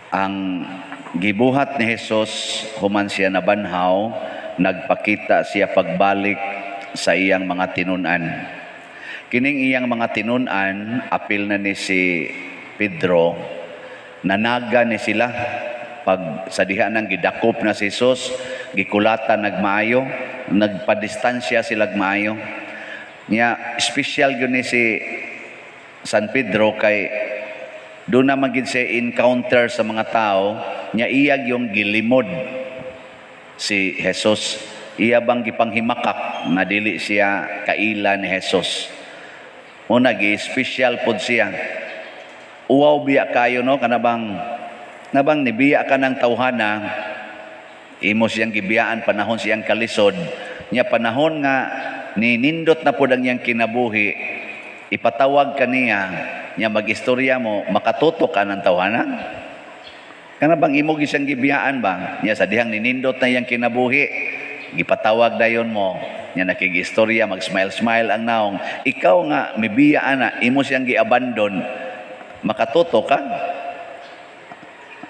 Ang gibuhat ni Jesus human siya nabanhaw, nagpakita siya pagbalik sa iyang mga tinunan. Kining iyang mga tinunan, apil na ni si Pedro, nanaga ni sila pag sa diha nang gidakop na si Jesus, gikulatan nagmaayo, nagpadistansya sila maayo. Nya special gyud ni si San Pedro kay doon na maging siya encounter sa mga tao, nya iyag yung gilimod si Jesus. Iya bang gipanghimakak na dili siya kaila ni Jesus. Una gi-special pod siya. Uwaw biya kayo no kanabang nibiya ka ng tawhana, imo siyang gibiyaan panahon siyang kalisod, nya panahon nga ninindot na pod ang iyang kinabuhi, ipatawag kaniya nya magistorya mo, makatutok ka ng tawanan. Kana bang imo gisang gibiyaan ba? Nya sa dihang ninindot na yang kinabuhi, gipatawag dayon mo, nya nakigistorya, mag-smile-smile ang naong. Ikaw nga, mibiyaan na, imo siyang gi-abandon, makatutok ka?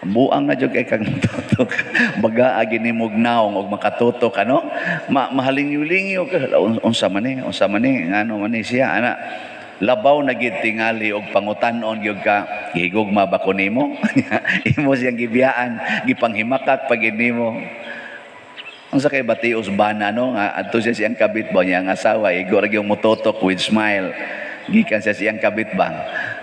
Buang na jud kay kang tutok. Baga agi ni mugnaong og makatutok ano? Mahalingyo-lingyo ka. Unsa man ni ngano man ni siya ana? Labaw na gid tingali og pangutan-on gyud ka, gihigugma ba ko nimo? Imo siyang gibiyaan, gipanghimakak pag nimo. Ang sakay batios bana no nga adto siya siyang kabit ba niya ang asawa igor gyud mototok with smile. Gikan siya siyang kabit ba.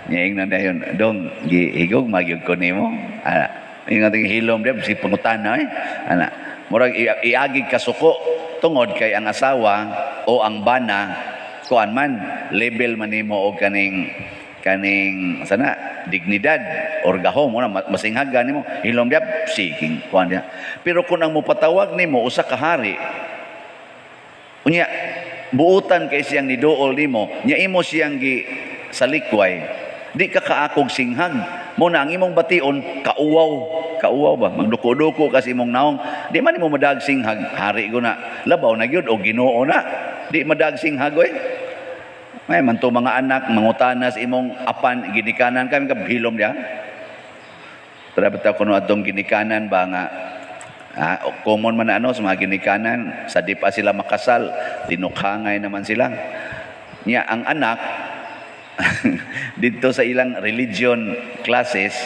Nya ingnan dayon, dong gihigugma gyud ko nimo. Ana, ingat ang hilom dia si pangutan na ana. Murag iagig kasuko tungod kay ang asawa o ang bana kuan man label man nimo og kaning sana dignidad or gahom mo na masinghagan nimo hilom dia seeking kuan dia. Pero kung ang mopatawag nimo usa ka hari unya buutan kay siyang niduol nimo nya imo siyang gi salikway di ka kaakog singhag mo na ang imong bation kauwaw ba magduko-duko kasi imong naong di man imo madag singhag hari ko na labaw na gyud og Ginoo na di madag singhag oy. May man to mga anak mangutanas imong apan ginikanan kami kabhilom dia. Pero bitaw kuno atong ginikanan ba nga common man ano sa mga ginikanan sa di pa sila makasal tinukhangay naman sila. Nya ang anak dito sa ilang religion classes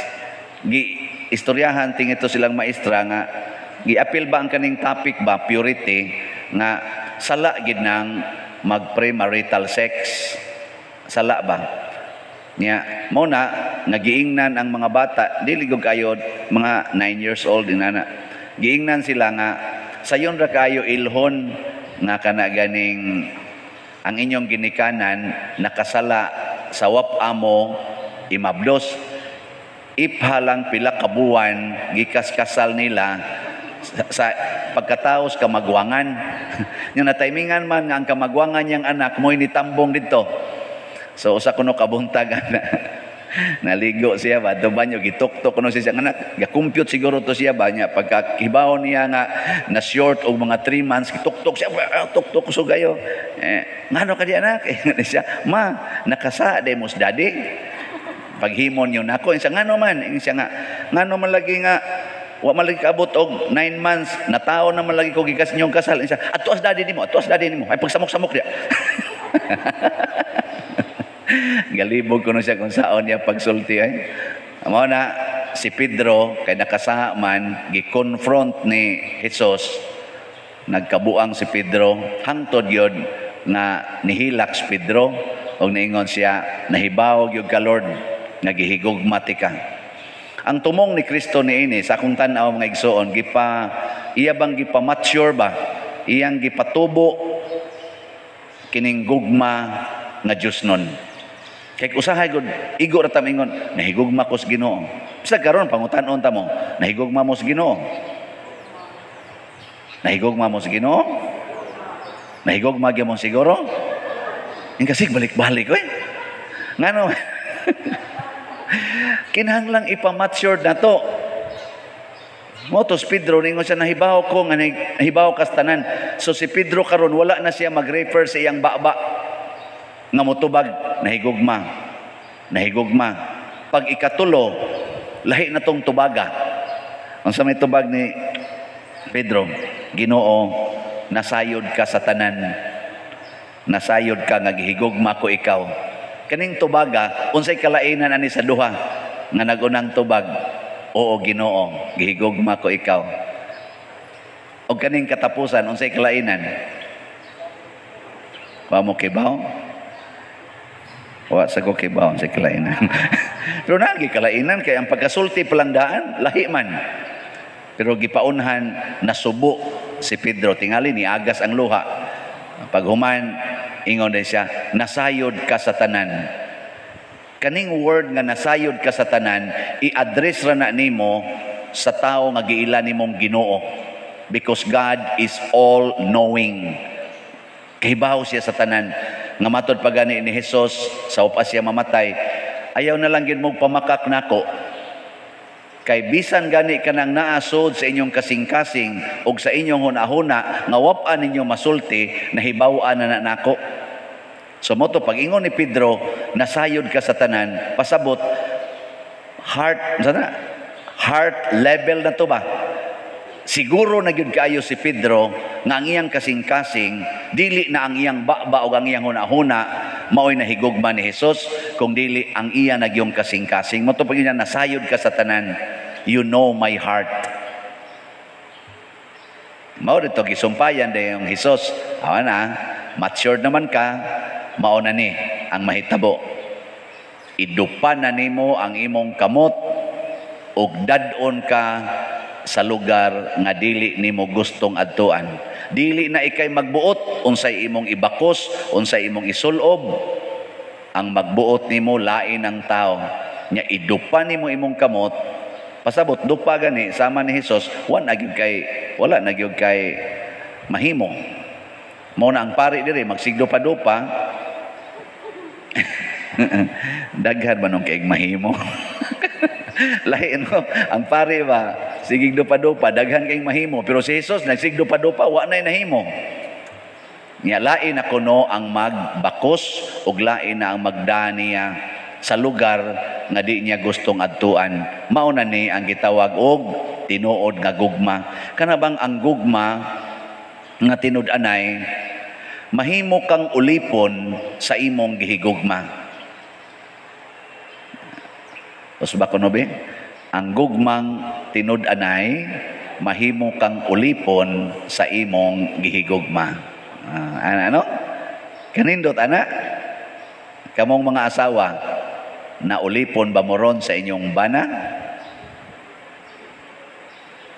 istoryahan tingito silang maestra nga giapil ba ang kaning topic ba purity nga sala gid nang mag-premarital sex. Sala ba? Nya mo na nagiingnan ang mga bata dili gud kayo mga 9 years old inana. Giingnan sila nga sayon ra kayo ilhon nga kana ganing ang inyong ginikanan nakasala sa wap-amo imablos. Iphalang pila ka buwan gikas-kasal nila sa pagkataos kamagwangan. Yung natimingan man nga ang kamagwangan niyang anak mo'y nitambong dito. So usa kuno kabuntagan naligo siya ba do banyo gituktok kuno siya anak ga-compute siguro to siya ba nya pagkakibaw niya nga na short og mga 3 months gituktok siya tuktok so gayo ngano ka di anak siya ma nakasa demos daddy paghimon yun ako siya ngano man siya nga ngano man lagi nga wa malagi kaabot og 9 months na taon na malagi ko gikas ninyong kasal siya atuas daddy nimo ay pagsamok-samok dia. Galibog ko na siya kung saan niya pagsulti ay amo na si Pedro kay nakasaha man gi-confront ni Jesus nagkabuang si Pedro hangtod yun na nihilak si Pedro og niingon siya nahibaw gyud ka Lord nga gihigugma ti ka. Ang tumong ni Kristo niini sa akong tan-aw mga igsoon iya bang gipa-mature ba iyang gipatubo kining gugma nga Dios nun. Kay usahay gud igo ra ta mingon nahigugma ko sa Ginoo. Bisa karon pangutan-on ta mo, nahigugma mo sa Ginoo. Nahigugma mo sa Ginoo? Nahigugma gyud mo siguro? Kasi balik-balik oy. Ngano? Kinahanglang ipa-mature na to. Motos Pedro ningon siya nahibaw ko nga nahibaw kas tanan. So si Pedro karon wala na siya mag-refer sa iyang baba nga motubag nahigugma. Pag ikatulo lahi na tong tubaga. Ang sa may tubag ni Pedro, Ginoo, nasayod ka sa tanan. Nasayod ka nga gihigugma ko ikaw. Kaning tubaga, unsay kalainan ani sa duha nga nagunang tubag? Oo, Ginoo, gihigugma ko ikaw. O kaning katapusan, unsay kalainan? Wa mo kibaw? Wa sa ko kibaw, unsay kalainan? Pero nagi kalainan kay ang pagkasulti palang daan, lahi man. Pero gipaunhan, nasubo si Pedro. Tingali ni agas ang luha. Paghuman, ingon din siya, nasayod ka sa tanan. Kaning word nga nasayod ka sa tanan, i-address ra na nimo sa tao nga giila nimong Ginoo. Because God is all-knowing. Kahibaw siya sa tanan. Nga matod pa gani ni Jesus, sa upas siya mamatay, ayaw na lang gid mo pamakak nako. Kay bisan gani kanang naasod sa inyong kasing-kasing o sa inyong hunahuna, nga wapan ninyo masulti, nahibaw-an na nako. So moto pag ingon ni Pedro, nasayod ka sa tanan, pasabot heart level na to ba? Siguro na gyud kaayo si Pedro nga ang iyang kasing-kasing dili na ang iyang baba o ang iyang hunahuna maoy nahigugma ni Jesus, kung dili ang iya nagyong kasing-kasing. Moto pag niya nasayod ka sa tanan, you know my heart. Mao dito gisumpayan de yung Jesus, awa na, matured naman ka, mao na ni ang mahitabo. Idupan na nimo ang imong kamot ug dadon ka sa lugar nga dili nimo gustong adtuan. Dili na ikay magbuot unsay imong ibakos, unsay imong isulob. Ang magbuot nimo lain ang tao. Nya idupan nimo imong kamot, pasabot dupa gani sama ni Hesus, wala na gyud kay mahimo. Mao na ang pari diri magsigdupa-dupa. Daghan man nung kaig mahimo. Lain no, ang pare ba sigig dupa-dupa daghan kay mahimo, pero si Jesus nagsigdupa-dupa wa nay nahimo. Nya lain na kuno ang magbakos ug lain na ang magdaniya sa lugar nga di niya gustong adtuan. Mao na ni ang gitawag og tinuod nga gugma. Kana bang ang gugma nga tinud-anay mahimo kang ulipon sa imong gihigugma. Usba ko no be? Ang gugmang tinud-anay mahimo kang ulipon sa imong gihigugma. Ano? Kanindot ana? Kamong mga asawa, na ulipon ba moron sa inyong bana?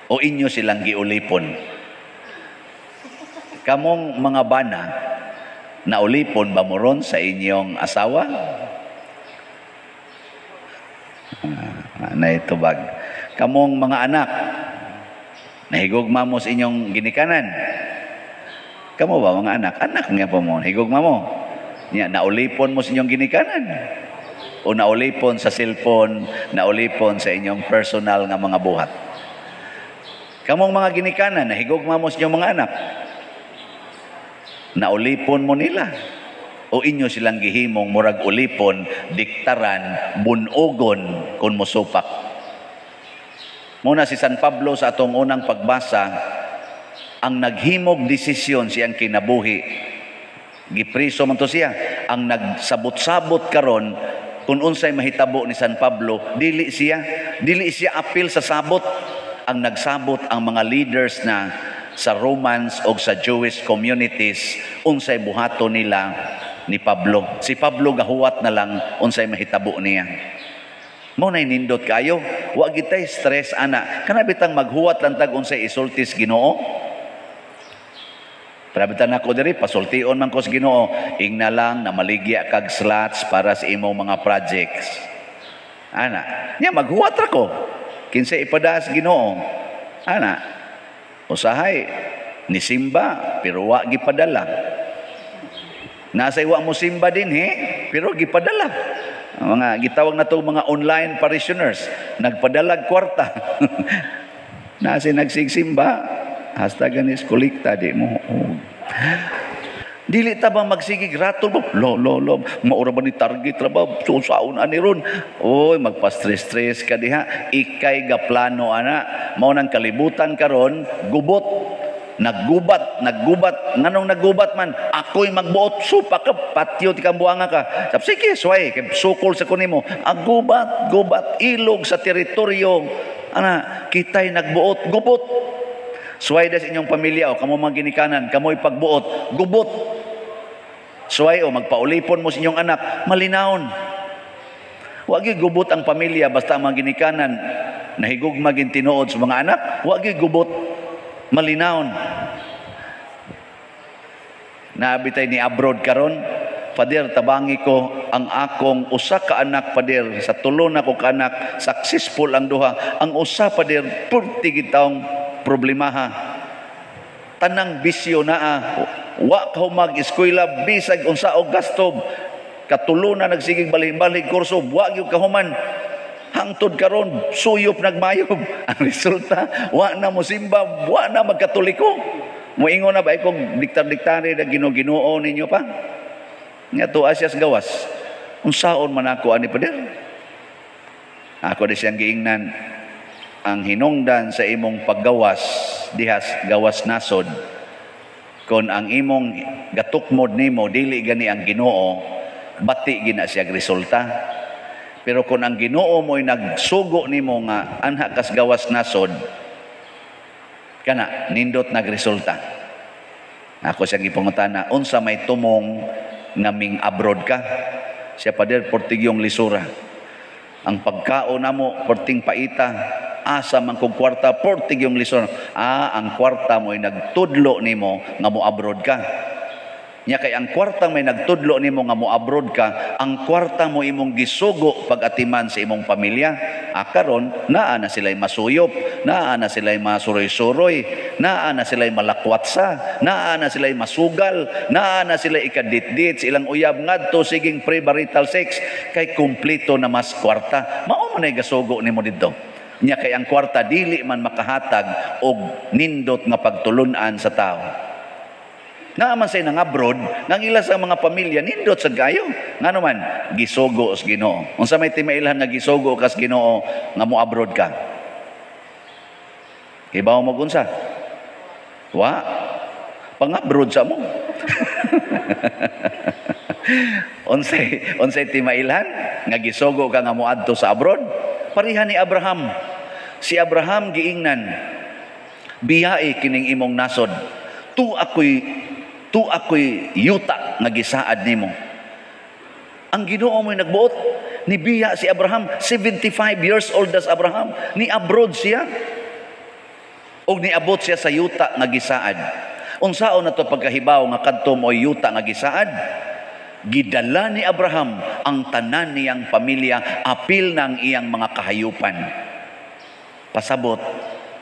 O inyo silang giulipon? Kamong mga bana, na ulipon ba moron sa inyong asawa? Na itubag. Kamong mga anak, nahigugma mo sa inyong ginikanan. Kamo ba mga anak? Anak nga po mo, higugma mo. Naulipon mo sa inyong ginikanan. O naulipon sa cellphone, naulipon sa inyong personal nga mga buhat. Kamong mga ginikanan, nahigugma mo sa inyong mga anak. Naulipon mo nila. O inyo silang gihimong murag ulipon, diktaran, bunogon kung musupak. Muna si San Pablo sa atong unang pagbasa, ang naghimog desisyon siyang kinabuhi. Gipriso man to siya. Ang nagsabot-sabot karon kung unsay mahitabo ni San Pablo, dili siya apil sa sabot. Ang nagsabot ang mga leaders na sa Romans o sa Jewish communities, unsay buhato nila ni Pablo. Si Pablo gahuwat na lang unsay mahitabo niya. Mo nay nindot kayo, wa gitay stress ana. Kana bitang maghuwat lang tag unsay isultis Ginoo. Prabitan ako diri pasultion man ko sa Ginoo, ingna lang na maligya kag slots para sa imong mga projects. Ana, nya maghuwat ra ko. Kinsa ipadaas Ginoo. Ana, usahay ni simba pero wa gipadala. Nasa iwa mo simba din pero gipadala. Mga gitawag na to mga online parishioners, nagpadalag kwarta. Nasa nagsigsimba, hasta ganis kolekta di mo. Dili ta ba magsigig ratol ba? Lo, maura ba ni target ra ba? Susaon ani ron. Oy, magpa-stress ka diha. Ikay ga plano ana. Mao nang kalibutan karon, gubot. Naggubat. Nganong naggubat man? Ako'y magbuot. Supa ka, patio ti kambuanga ka. Sige, sway, kay sukol sa kunimo. Gubat, ilog sa teritoryo. Ana, kitay nagbuot, gubot. Sway da sa inyong pamilya o kamo mga ginikanan, kamo'y pagbuot, gubot. Sway o magpaulipon mo sa inyong anak, malinawon. Wagi gubot ang pamilya basta ang mga ginikanan nahigugma gin tinuod sa mga anak, wagi gubot, malinawon. Naabitay ni abroad karon, Pader, tabangi ko ang akong usa ka anak, Pader, sa tulo na ko ka anak, successful ang duha. Ang usa, Pader, 40 taong problemaha. Tanang bisyo naa. Wa ka mag-eskwela, bisag unsa og gastob. Katulo na nagsigig balik-balik kurso, wa gyud kahuman. Hangtod karon suyop nagmayob. Ang resulta, wa na mo simba, wa na magkatoliko. Moingon na ba kung diktar-diktare na Ginoo ninyo pa? Nga to asyas gawas. Unsaon man ako ani Pader? Ako di siyang giingnan ang hinungdan sa imong paggawas dihas gawas nasod. Kung ang imong gatukmod nimo dili gani ang Ginoo, bati gina siya resulta. Pero kung ang Ginoo mo'y nagsugo nimo nga anha kas gawas nasod, kana nindot nagresulta. Ako siyang ipangutana, unsa may tumong ngaming abroad ka? Siya Pader, portigyong lisura. Ang pagkaon namo porting paita, asa man kog kwarta, portigyong lisura. Ang kwarta mo'y nagtudlo nimo nga mo abroad ka. Nya kay ang kwarta may nagtudlo nimo nga mo abroad ka, ang kwarta mo imong gisugo pag-atiman sa imong pamilya. Karon naa na sila'y masuyop, naa na sila'y masuroy-suroy, naa na sila'y malakwatsa, naa na sila'y masugal, naa na sila'y ikadit-dit sa ilang uyab ngadto siging premarital sex kay kumpleto na mas kwarta. Mao man ay gasugo nimo didto. Nya kay ang kwarta dili man makahatag og nindot nga pagtulunan sa tao. Naaman say nang abroad, nang ila sa mga pamilya nindot sa gayo. Ngano man gisugo sa Ginoo. Unsa may timailhan nga gisugo kas Ginoo nga mo abroad ka? Ibaw mo unsa? Wa pang-abroad sa mo. unsay timailhan nga gisugo ka nga moadto sa abroad? Parihan ni Abraham. Si Abraham giingnan, biyae kining imong nasod. Tu ako'y yuta nga gisaad nimo. Ang Ginoo mo'y nagbuot, nibiya si Abraham, 75 years old as Abraham, ni abroad siya. O niabot siya sa yuta nga gisaad. Unsaon na to pagkahibaw nga kadto mo'y yuta nga gisaad? Gidala ni Abraham ang tanan niyang pamilya, apil ng iyang mga kahayupan. Pasabot,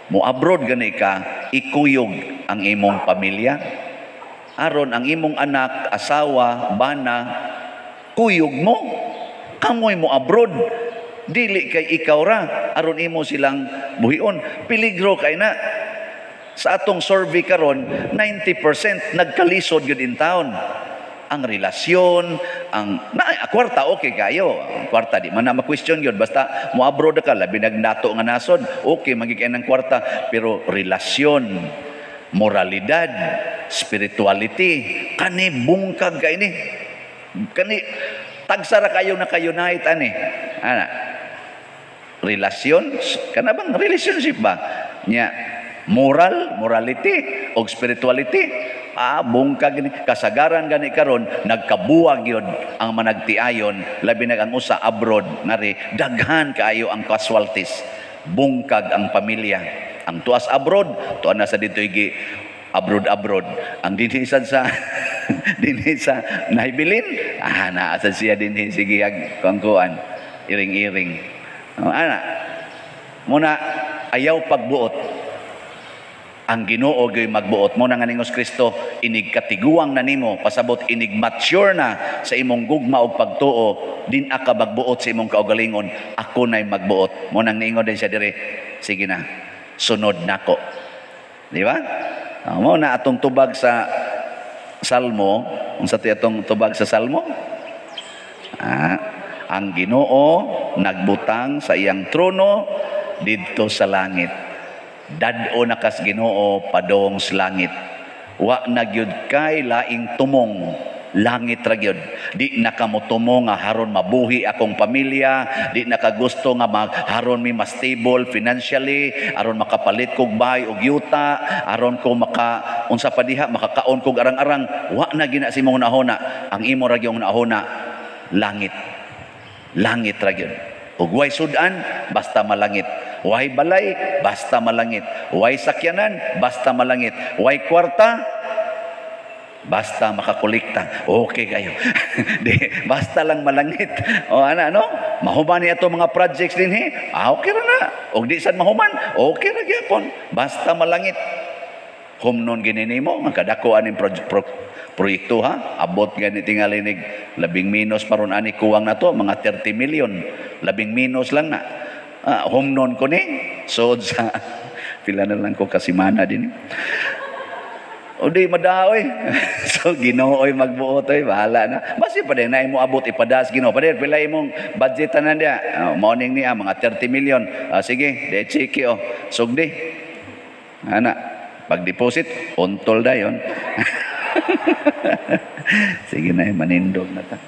mo abroad gani ka, ikuyog ang imong pamilya. Aron ang imong anak, asawa, bana, kuyog mo. Kamoy mo abroad. Dili kay ikaw ra. Aron imo silang buhion. Peligro kay na. Sa atong survey karon, 90% nagkalisod yun in town. Ang relasyon, kwarta okay kayo. Kwarta di man na ma-question yun. Basta mo abroad ka, labi nagnato nga nasod, okay, magiging ng kwarta. Pero relasyon, moralidad, spirituality, kani bungkag ka ini. Kani, tagsara kayo na kayo-unite, relasyon, kana bang relationship ba? Nya, morality, o spirituality, bungkag gani, kasagaran gani karon nagkabuwag yun ang managtiayon, labi na ang usa abroad, nari, daghan kaayo ang casualties, bungkag ang pamilya. Ang tuas abroad, tuan na sa dito igi abroad. Ang dinhisan sa dinhisa nahibilin, naasad siya dinhi sige kangkuan, iring-iring. Muna ayaw pagbuot. Ang Ginoo gay magbuot mo nang aningos Kristo, inig katiguang na nimo, pasabot inig mature na sa imong gugma og pagtuo, din ka magbuot sa imong kaugalingon, ako nay magbuot. Mo nang niingon din siya dire, sige na, sunod nako. Di ba? Mo na atong tubag sa Salmo, unsa ti atong tubag sa Salmo? Ang Ginoo nagbutang sa iyang trono didto sa langit. Dad-o na kas Ginoo padong sa langit. Wa na gyud kay laing tumong, langit ra gyud. Di na kamo tumong nga haron mabuhi akong pamilya, di na ka gusto nga haron mi mas stable financially, aron makapalit kog bahay og yuta, aron ko unsa pa diha makakaon kog arang-arang. Wa na gina si mong nahona. Ang imo ra gyud nahona, langit. Langit ra gyud. Ug way sudan basta malangit. Way balay basta malangit. Way sakyanan basta malangit. Way kwarta basta makakolekta. Okay kayo. Di, basta lang malangit. O ana no? Mahuman niya mga projects din okay ra na. Og di sad mahuman, okay ra gyapon. Basta malangit. Humnon ginini mo nga kadako aning proyekto abot gani tingali nig labing minus maron ani kuwang na to mga 30 million. Labing minus lang na. Humnon ko ni so sa pila na lang ko kasimana din. O di madaoy. So Ginoo'y magbuot bahala na. Basi pa din na mo abot ipadas Ginoo. Pa din pila imong budgetan na dia. Morning niya mga 30 million. Sige, de chiki sugdi. Ana, pag deposit untol dayon. Sige na manindog na ta.